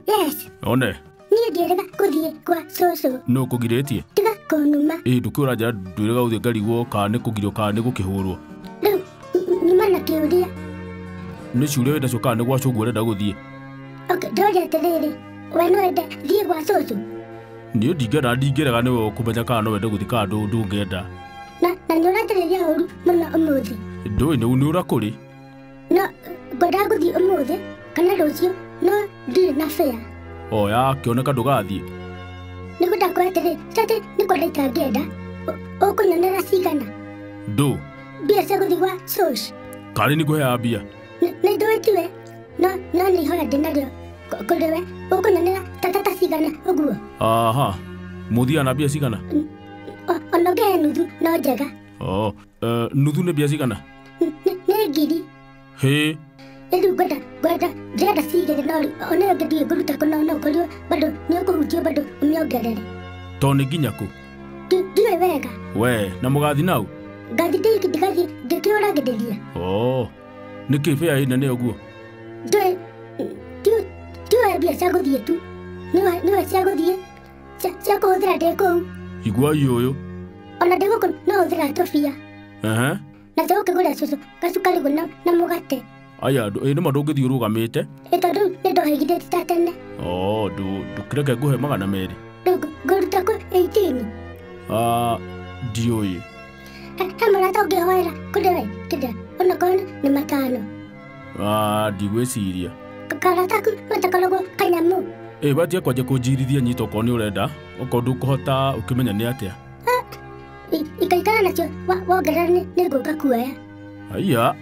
Yes. One. Niĩ ndĩrega gũthiĩ kwa cũcũ. No kũgirĩtie? Tiga kũnuma. Ndũkĩũra njĩra ndwĩrega gũthiĩ ngarigwo kana nĩ kũgirio kana nĩ gũkĩhũrwo. Rĩu nyuma na kĩũria. Nĩ ciũria wenda coka nĩ gwa cũguo ũrenda gũthiĩ. Okay, ndoria atĩrĩrĩ. We no wende thiĩ gwa cũcũ? Niĩ ndingĩrega nĩwe ũkũmenya kana no wende gũthiĩ kana ndũngĩenda. Na nĩ ũratarĩria ũru mũno ũmũthĩ. Ndũĩ nĩ ũra kũrĩ. No ngwenda gũthiĩ ũmũthĩ kana rũciũ no ndirĩ na fare. Oya kĩoneka ndũgathiĩ. Nĩ ngwenda kwĩra atĩrĩrĩ, atĩ nĩ kwenda itangĩenda. Ũkũnyonera cigana? Ndũ. Mbia cia gũthiĩ gwa cũcũ. Karĩ nĩ kũheaga mbia. Nĩ ndũĩ tiwe. No nĩ ihoya ndĩnarĩo kũrĩ we. Ũkũnyonera ta cigana ũguo. Aha. Mũthiaga na mbia cigana? Ona ũngĩhe nuthu no njega. Nuthu nĩ mbia cigana? Nĩ ngiri. Hĩ. Rĩu ndĩrenda cigĩrĩ no ona ũngĩthiĩ ngũruta kũnona ũkorirwo bado nĩ ũkũhutio bado ũmĩongerere. To nĩ nginya kũ? Ndiũĩ wega. We, na mũgathi nau? Ngathi ndigathiĩ ngĩkĩũragĩrĩria. Nĩkĩ fare nene ũguo? Ndiũĩ mbia cia gũthiĩ tu. Nĩwe cia gũthiĩ cia kũhũthĩra ndĩ kũu. Igua ũyũ. Ona ndĩ gũkũ no hũthĩra tũbia. Na cia gũkĩgũrĩra cũcũ gacukari na mũgate. Aya nĩ ma ndũngĩthiĩ ũrũgamĩte? Tondũ nĩ ndohĩgithĩti ta tene. Ndũkĩreke ngũhe 200. Rĩu ngũruta kũ 18? Ndiũĩ. He mũrata ũngĩhoera kũrĩ we kĩrĩa onakorwo nĩ 5. Ndigwĩciria. Karataku gatakoragwo kanyamu. Batie kwanja kũnjirithia nyita okorwo nĩ ũrenda, okorwo ndũkũhota ũkĩmenya nĩ atĩa. Ikaikara nacio wongerera nĩ ngũka kuoya. Aya,